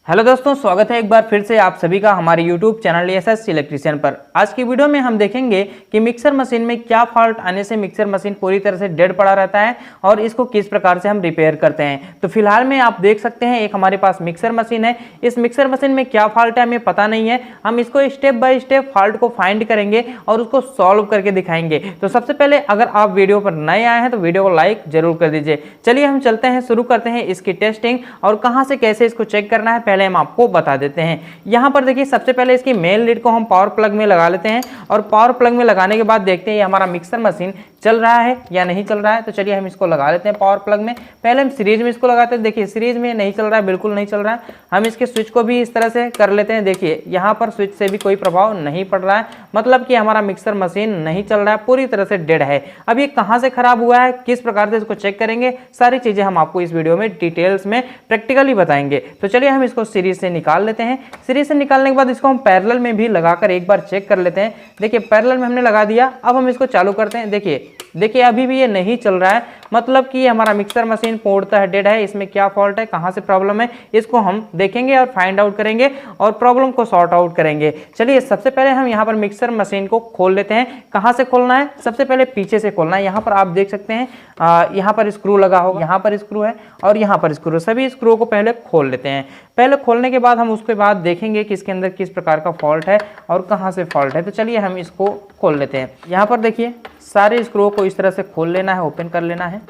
Hello दोस्तों, स्वागत है एक बार फिर से आप सभी का हमारे YouTube चैनल एसएस इलेक्ट्रीशियन पर। आज की वीडियो में हम देखेंगे कि मिक्सर मशीन में क्या फॉल्ट आने से मिक्सर मशीन पूरी तरह से डेड पड़ा रहता है और इसको किस प्रकार से हम रिपेयर करते हैं। तो फिलहाल में आप देख सकते हैं एक हमारे पास मिक्सर मशीन है। इस मिक्सर मशीन में क्या फॉल्ट है हमें पता नहीं है। हम इसको स्टेप बाय स्टेप फॉल्ट को फाइंड करेंगे और उसको सॉल्व करके दिखाएंगे। तो सबसे पहले अगर आप वीडियो पर नए आए हैं तो वीडियो को लाइक जरूर कर दीजिए। चलिए हम चलते हैं, शुरू करते हैं इसकी टेस्टिंग और कहां से कैसे इसको चेक करना है पहले हम आपको बता देते हैं। यहां पर देखिए सबसे पहले इसकी मेन लीड को हम पावर प्लग में लगा लेते हैं और पावर प्लग में लगाने के बाद देखते हैं ये हमारा मिक्सर मशीन चल रहा है या नहीं चल रहा है। तो चलिए हम इसको लगा लेते हैं पावर प्लग में। पहले हम सीरीज में इसको लगाते हैं। देखिए सीरीज में नहीं चल रहा है, बिल्कुल नहीं चल रहा है। हम इसके स्विच को भी इस तरह से कर लेते हैं। देखिए यहाँ पर स्विच से भी कोई प्रभाव नहीं पड़ रहा है, मतलब कि हमारा मिक्सर मशीन नहीं चल रहा है, पूरी तरह से डेड है। अब ये कहाँ से खराब हुआ है, किस प्रकार से इसको चेक करेंगे, सारी चीजें हम आपको इस वीडियो में डिटेल्स में प्रैक्टिकली बताएंगे। तो चलिए हम इसको सीरीज से निकाल लेते हैं। सीरीज से निकालने के बाद इसको हम पैरेलल में भी लगाकर एक बार चेक कर लेते हैं। देखिए पैरेलल में हमने लगा दिया। अब हम इसको चालू करते हैं। देखिए अभी भी ये नहीं चल रहा है, मतलब कि हमारा मिक्सर मशीन पूर्णतः डेड है। इसमें क्या फॉल्ट है, कहां से प्रॉब्लम है, इसको हम देखेंगे और फाइंड आउट करेंगे और प्रॉब्लम को सॉर्ट आउट करेंगे। चलिए सबसे पहले हम यहाँ पर मिक्सर मशीन को खोल लेते हैं। कहां से खोलना है, सबसे पहले पीछे से खोलना है। यहाँ पर आप देख सकते हैं यहाँ पर स्क्रू लगा होगा, यहाँ पर स्क्रू है और यहाँ पर स्क्रू। सभी स्क्रू को पहले खोल लेते हैं। पहले खोलने के बाद हम उसके बाद देखेंगे कि इसके अंदर किस प्रकार का फॉल्ट है और कहां से फॉल्ट है। तो चलिए हम इसको खोल लेते हैं। यहाँ पर देखिए सारे स्क्रू को इस तरह से खोल लेना है, ओपन कर लेना है।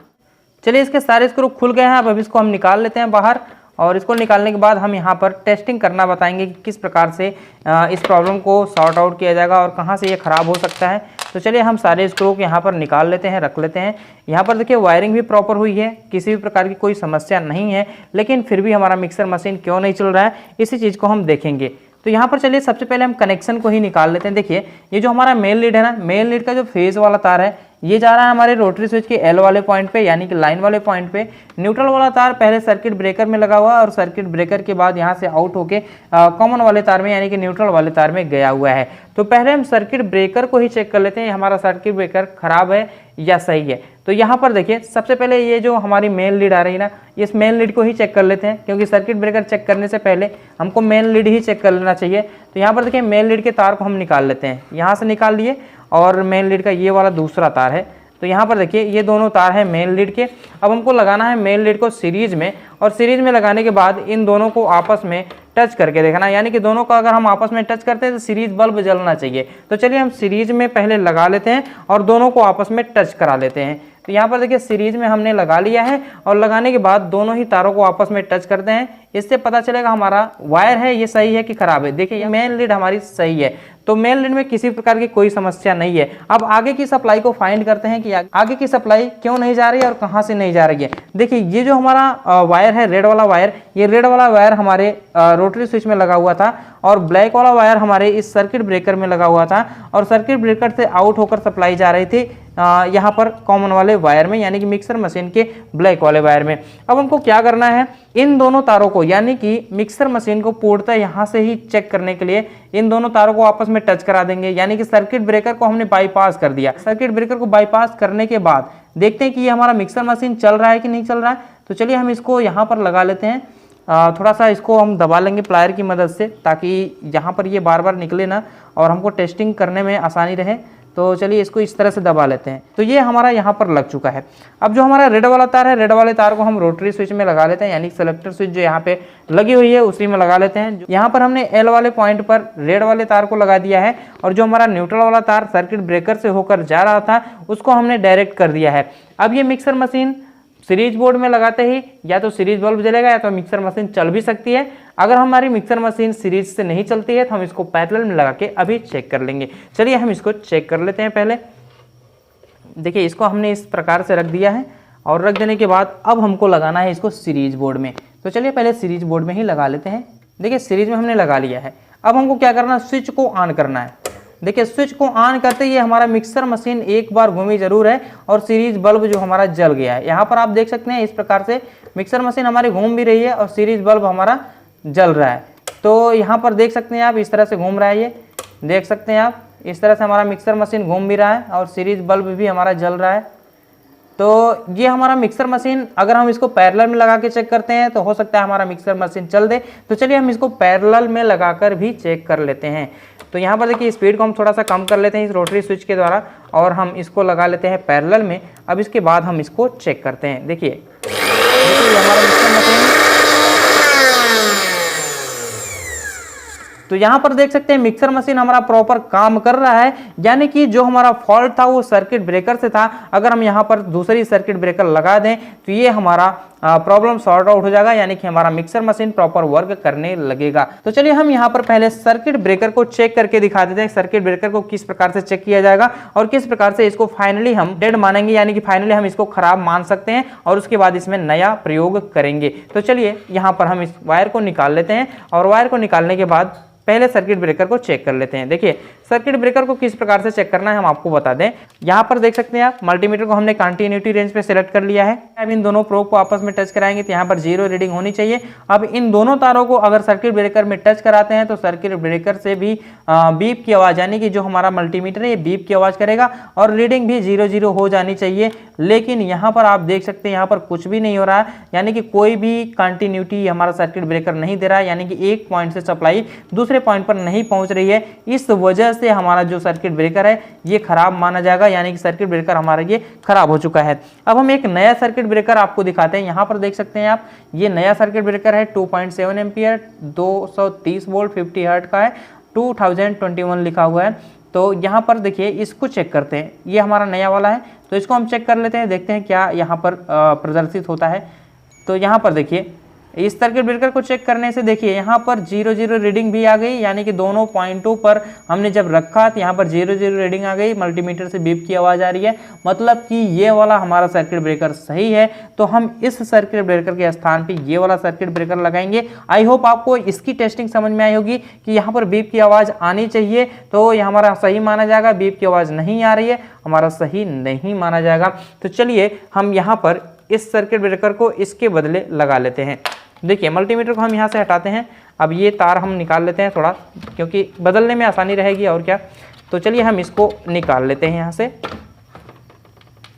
चलिए इसके सारे स्क्रू खुल गए हैं। अब इसको हम निकाल लेते हैं बाहर और इसको निकालने के बाद हम यहाँ पर टेस्टिंग करना बताएंगे कि किस प्रकार से इस प्रॉब्लम को सॉर्ट आउट किया जाएगा और कहाँ से ये खराब हो सकता है। तो चलिए हम सारे स्क्रू को यहाँ पर निकाल लेते हैं, रख लेते हैं। यहाँ पर देखिए वायरिंग भी प्रॉपर हुई है, किसी भी प्रकार की कोई समस्या नहीं है, लेकिन फिर भी हमारा मिक्सर मशीन क्यों नहीं चल रहा है इसी चीज़ को हम देखेंगे। तो यहाँ पर चलिए सबसे पहले हम कनेक्शन को ही निकाल लेते हैं। देखिए ये जो हमारा मेन लीड है ना, मेन लीड का जो फेज वाला तार है ये जा रहा है हमारे रोटरी स्विच के एल वाले पॉइंट पे, यानी कि लाइन वाले पॉइंट पे। न्यूट्रल वाला तार पहले सर्किट ब्रेकर में लगा हुआ है और सर्किट ब्रेकर के बाद यहाँ से आउट होके कॉमन वाले तार में यानी कि न्यूट्रल वाले तार में गया हुआ है। तो पहले हम सर्किट ब्रेकर को ही चेक कर लेते हैं, हमारा सर्किट ब्रेकर खराब है या सही है। तो यहाँ पर देखिए सबसे पहले ये जो हमारी मेन लीड आ रही है ना, इस मेन लीड को ही चेक कर लेते हैं, क्योंकि सर्किट ब्रेकर चेक करने से पहले हमको मेन लीड ही चेक कर लेना चाहिए। तो यहाँ पर देखिए मेन लीड के तार को हम निकाल लेते हैं। यहाँ से निकाल लिए और मेन लीड का ये वाला दूसरा तार है। तो यहाँ पर देखिए ये दोनों तार हैं मेन लीड के। अब हमको लगाना है मेन लीड को सीरीज में, और सीरीज में लगाने के बाद इन दोनों को आपस में टच करके देखना, यानी कि दोनों का अगर हम आपस में टच करते हैं तो सीरीज बल्ब जलना चाहिए। तो चलिए हम सीरीज में पहले लगा लेते हैं और दोनों को आपस में टच करा लेते हैं। तो यहाँ पर देखिए सीरीज में हमने लगा लिया है और लगाने के बाद दोनों ही तारों को आपस में टच करते हैं। इससे पता चलेगा हमारा वायर है ये सही है कि खराब है। देखिए मेन लीड हमारी सही है, तो मेन लीड में किसी प्रकार की कोई समस्या नहीं है। अब आगे की सप्लाई को फाइंड करते हैं कि आगे की सप्लाई क्यों नहीं जा रही है और कहां से नहीं जा रही है। देखिए ये जो हमारा वायर है रेड वाला वायर, ये रेड वाला वायर हमारे रोटरी स्विच में लगा हुआ था और ब्लैक वाला वायर हमारे इस सर्किट ब्रेकर में लगा हुआ था और सर्किट ब्रेकर से आउट होकर सप्लाई जा रही थी यहाँ पर कॉमन वाले वायर में, यानी कि मिक्सर मशीन के ब्लैक वाले वायर में। अब हमको क्या करना है, इन दोनों तारों को यानी कि मिक्सर मशीन को पूर्णतः यहाँ से ही चेक करने के लिए इन दोनों तारों को आपस में टच करा देंगे, यानी कि सर्किट ब्रेकर को हमने बाईपास कर दिया। सर्किट ब्रेकर को बाईपास करने के बाद देखते हैं कि ये हमारा मिक्सर मशीन चल रहा है कि नहीं चल रहा है। तो चलिए हम इसको यहाँ पर लगा लेते हैं। थोड़ा सा इसको हम दबा लेंगे प्लायर की मदद से, ताकि यहाँ पर ये बार बार निकले ना और हमको टेस्टिंग करने में आसानी रहे। तो चलिए इसको इस तरह से दबा लेते हैं। तो ये हमारा यहाँ पर लग चुका है। अब जो हमारा रेड वाला तार है, रेड वाले तार को हम रोटरी स्विच में लगा लेते हैं, यानी सेलेक्टर स्विच जो यहाँ पे लगी हुई है उसी में लगा लेते हैं। यहाँ पर हमने एल वाले पॉइंट पर रेड वाले तार को लगा दिया है और जो हमारा न्यूट्रल वाला तार सर्किट ब्रेकर से होकर जा रहा था उसको हमने डायरेक्ट कर दिया है। अब ये मिक्सर मशीन सीरीज बोर्ड में लगाते ही या तो सीरीज बल्ब जलेगा या तो मिक्सर मशीन चल भी सकती है। अगर हमारी मिक्सर मशीन सीरीज से नहीं चलती है तो हम इसको पैरेलल में लगा के अभी चेक कर लेंगे। चलिए हम इसको चेक कर लेते हैं। पहले देखिए इसको हमने इस प्रकार से रख दिया है और रख देने के बाद अब हमको लगाना है इसको सीरीज बोर्ड में। तो चलिए पहले सीरीज बोर्ड में ही लगा लेते हैं। देखिए सीरीज में हमने लगा लिया है। अब हमको क्या करना है, स्विच को ऑन करना है। देखिए स्विच को ऑन करते ही हमारा मिक्सर मशीन एक बार घूमी जरूर है और सीरीज बल्ब जो हमारा जल गया है। यहाँ पर आप देख सकते हैं इस प्रकार से मिक्सर मशीन हमारी घूम भी रही है और सीरीज बल्ब हमारा जल रहा है। तो यहाँ पर देख सकते हैं आप इस तरह से घूम रहा है, ये देख सकते हैं आप इस तरह से हमारा मिक्सर मशीन घूम भी रहा है और सीरीज बल्ब भी हमारा जल रहा है। तो ये हमारा मिक्सर मशीन अगर हम इसको पैरेलल में लगा के चेक करते हैं तो हो सकता है हमारा मिक्सर मशीन चल दे। तो चलिए हम इसको पैरेलल में लगाकर भी चेक कर लेते हैं। तो यहाँ पर देखिए स्पीड को हम थोड़ा सा कम कर लेते हैं इस रोटरी स्विच के द्वारा और हम इसको लगा लेते हैं पैरेलल में। अब इसके बाद हम इसको चेक करते हैं। देखिए हमारा मिक्सर मशीन, तो यहाँ पर देख सकते हैं मिक्सर मशीन हमारा प्रॉपर काम कर रहा है, यानी कि जो हमारा फॉल्ट था वो सर्किट ब्रेकर से था। अगर हम यहाँ पर दूसरी सर्किट ब्रेकर लगा दें तो ये हमारा प्रॉब्लम सॉर्ट आउट हो जाएगा, यानी कि हमारा मिक्सर मशीन प्रॉपर वर्क करने लगेगा। तो चलिए हम यहाँ पर पहले सर्किट ब्रेकर को चेक करके दिखा देते हैं, सर्किट ब्रेकर को किस प्रकार से चेक किया जाएगा और किस प्रकार से इसको फाइनली हम डेड मानेंगे, यानी कि फाइनली हम इसको खराब मान सकते हैं और उसके बाद इसमें नया प्रयोग करेंगे। तो चलिए यहाँ पर हम इस वायर को निकाल लेते हैं और वायर को निकालने के बाद पहले सर्किट ब्रेकर को चेक कर लेते हैं। देखिए सर्किट ब्रेकर को किस प्रकार से चेक करना है हम आपको बता दें। यहाँ पर देख सकते हैं आप मल्टीमीटर को हमने कंटिन्यूटी रेंज पे सिलेक्ट कर लिया है। अब इन दोनों प्रोब को आपस में टच कराएंगे तो यहाँ पर 0 रीडिंग होनी चाहिए। अब इन दोनों तारों को अगर सर्किट ब्रेकर में टच कराते हैं तो सर्किट ब्रेकर से भी बीप की आवाज़, यानी कि जो हमारा मल्टीमीटर है ये बीप की आवाज़ करेगा और रीडिंग भी 0 हो जानी चाहिए। लेकिन यहाँ पर आप देख सकते हैं यहाँ पर कुछ भी नहीं हो रहा है, यानी कि कोई भी कंटिन्यूटी हमारा सर्किट ब्रेकर नहीं दे रहा है, यानी कि एक पॉइंट से सप्लाई दूसरे पॉइंट पर नहीं पहुंच रही है। इस वजह से हमारा जो सर्किट ब्रेकर है ये खराब माना जाएगा, यानी कि सर्किट ब्रेकर हमारा ये खराब हो चुका है। अब हम एक नया सर्किट ब्रेकर आपको दिखाते हैं। यहाँ पर देख सकते हैं आप ये नया सर्किट ब्रेकर है 2.7 एम्पियर 230 वोल्ट 50 हर्ट का है, 2021 लिखा हुआ है। तो यहाँ पर देखिए इसको चेक करते हैं, ये हमारा नया वाला है तो इसको हम चेक कर लेते हैं, देखते हैं क्या यहाँ पर प्रदर्शित होता है। तो यहाँ पर देखिए इस सर्किट ब्रेकर को चेक करने से देखिए यहाँ पर 0 रीडिंग भी आ गई, यानी कि दोनों पॉइंटों पर हमने जब रखा तो यहाँ पर 0 रीडिंग आ गई, मल्टीमीटर से बीप की आवाज़ आ रही है, मतलब कि ये वाला हमारा सर्किट ब्रेकर सही है। तो हम इस सर्किट ब्रेकर के स्थान पे ये वाला सर्किट ब्रेकर लगाएंगे। आई होप आपको इसकी टेस्टिंग समझ में आई होगी कि यहाँ पर बीप की आवाज़ आनी चाहिए तो ये हमारा सही माना जाएगा, बीप की आवाज़ नहीं आ रही है हमारा सही नहीं माना जाएगा। तो चलिए हम यहाँ पर इस सर्किट ब्रेकर को इसके बदले लगा लेते हैं। देखिए मल्टीमीटर को हम यहाँ से हटाते हैं। अब ये तार हम निकाल लेते हैं थोड़ा, क्योंकि बदलने में आसानी रहेगी और क्या। तो चलिए हम इसको निकाल लेते हैं यहाँ से।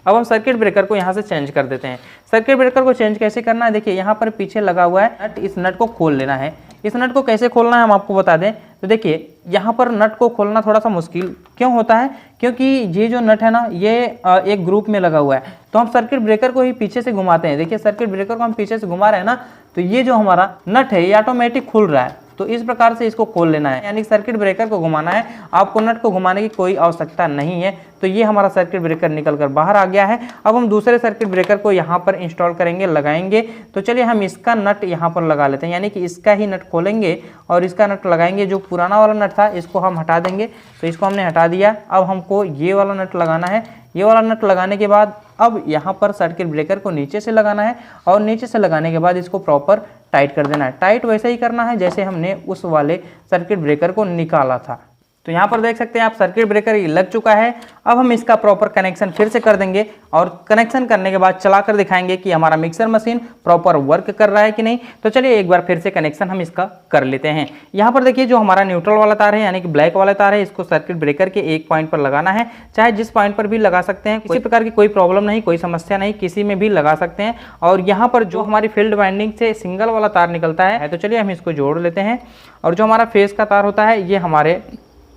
अब हम सर्किट ब्रेकर को यहाँ से चेंज कर देते हैं। सर्किट ब्रेकर को चेंज कैसे करना है, देखिए यहाँ पर पीछे लगा हुआ है नट, इस नट को खोल लेना है। इस नट को कैसे खोलना है हम आपको बता दें। तो देखिए यहाँ पर नट को खोलना थोड़ा सा मुश्किल क्यों होता है, क्योंकि ये जो नट है ना ये एक ग्रुप में लगा हुआ है। तो हम सर्किट ब्रेकर को ही पीछे से घुमाते हैं। देखिए सर्किट ब्रेकर को हम पीछे से घुमा रहे हैं ना, तो ये जो हमारा नट है ये ऑटोमेटिक खुल रहा है। तो इस प्रकार से इसको खोल लेना है, यानी सर्किट ब्रेकर को घुमाना है, आपको नट को घुमाने की कोई आवश्यकता नहीं है। तो ये हमारा सर्किट ब्रेकर निकल कर बाहर आ गया है। अब हम दूसरे सर्किट ब्रेकर को यहाँ पर इंस्टॉल करेंगे, लगाएंगे। तो चलिए हम इसका नट यहाँ पर लगा लेते हैं, यानी कि इसका ही नट खोलेंगे और इसका नट लगाएंगे। जो पुराना वाला नट था इसको हम हटा देंगे, तो इसको हमने हटा दिया। अब हमको ये वाला नट लगाना है। ये वाला नट लगाने के बाद अब यहाँ पर सर्किट ब्रेकर को नीचे से लगाना है और नीचे से लगाने के बाद इसको प्रॉपर टाइट कर देना है। टाइट वैसे ही करना है जैसे हमने उस वाले सर्किट ब्रेकर को निकाला था। तो यहाँ पर देख सकते हैं आप सर्किट ब्रेकर ये लग चुका है। अब हम इसका प्रॉपर कनेक्शन फिर से कर देंगे और कनेक्शन करने के बाद चलाकर दिखाएंगे कि हमारा मिक्सर मशीन प्रॉपर वर्क कर रहा है कि नहीं। तो चलिए एक बार फिर से कनेक्शन हम इसका कर लेते हैं। यहाँ पर देखिए जो हमारा न्यूट्रल वाला तार है, यानी कि ब्लैक वाला तार है, इसको सर्किट ब्रेकर के एक पॉइंट पर लगाना है। चाहे जिस पॉइंट पर भी लगा सकते हैं, किसी प्रकार की कोई प्रॉब्लम नहीं, कोई समस्या नहीं, किसी में भी लगा सकते हैं। और यहाँ पर जो हमारी फील्ड वाइंडिंग से सिंगल वाला तार निकलता है, तो चलिए हम इसको जोड़ लेते हैं। और जो हमारा फेस का तार होता है ये हमारे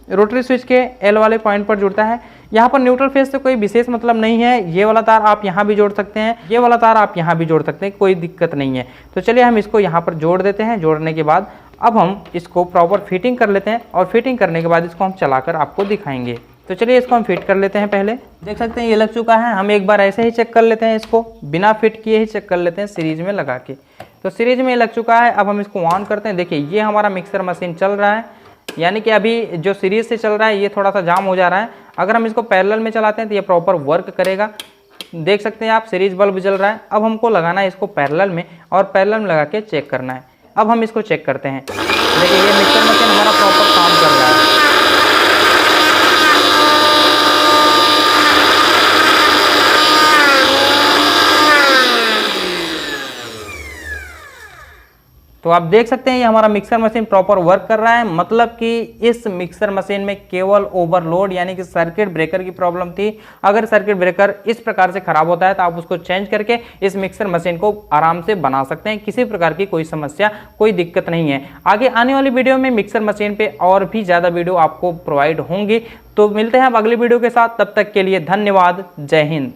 रोटरी स्विच के एल वाले पॉइंट पर जुड़ता है। यहाँ पर न्यूट्रल फेस से कोई विशेष मतलब नहीं है, ये वाला तार आप यहाँ भी जोड़ सकते हैं, ये वाला तार आप यहाँ भी जोड़ सकते हैं, कोई दिक्कत नहीं है। तो चलिए हम इसको यहाँ पर जोड़ देते हैं। जोड़ने के बाद अब हम इसको प्रॉपर फिटिंग कर लेते हैं और फिटिंग करने के बाद इसको हम चलाकर आपको दिखाएंगे। तो चलिए इसको हम फिट कर लेते हैं। पहले देख सकते हैं ये लग चुका है। हम एक बार ऐसे ही चेक कर लेते हैं, इसको बिना फिट किए ही चेक कर लेते हैं सीरीज में लगा के। तो सीरीज में लग चुका है। अब हम इसको ऑन करते हैं। देखिए ये हमारा मिक्सर मशीन चल रहा है, यानी कि अभी जो सीरीज से चल रहा है ये थोड़ा सा जाम हो जा रहा है। अगर हम इसको पैरेलल में चलाते हैं तो ये प्रॉपर वर्क करेगा। देख सकते हैं आप सीरीज बल्ब जल रहा है। अब हमको लगाना है इसको पैरेलल में और पैरेलल में लगा के चेक करना है। अब हम इसको चेक करते हैं। देखिए ये मिक्सर मशीन हमारा प्रॉपर काम कर रहा है। तो आप देख सकते हैं ये हमारा मिक्सर मशीन प्रॉपर वर्क कर रहा है, मतलब कि इस मिक्सर मशीन में केवल ओवरलोड यानी कि सर्किट ब्रेकर की प्रॉब्लम थी। अगर सर्किट ब्रेकर इस प्रकार से खराब होता है तो आप उसको चेंज करके इस मिक्सर मशीन को आराम से बना सकते हैं, किसी प्रकार की कोई समस्या, कोई दिक्कत नहीं है। आगे आने वाली वीडियो में मिक्सर मशीन पे और भी ज़्यादा वीडियो आपको प्रोवाइड होंगी। तो मिलते हैं अब अगली वीडियो के साथ, तब तक के लिए धन्यवाद। जय हिंद।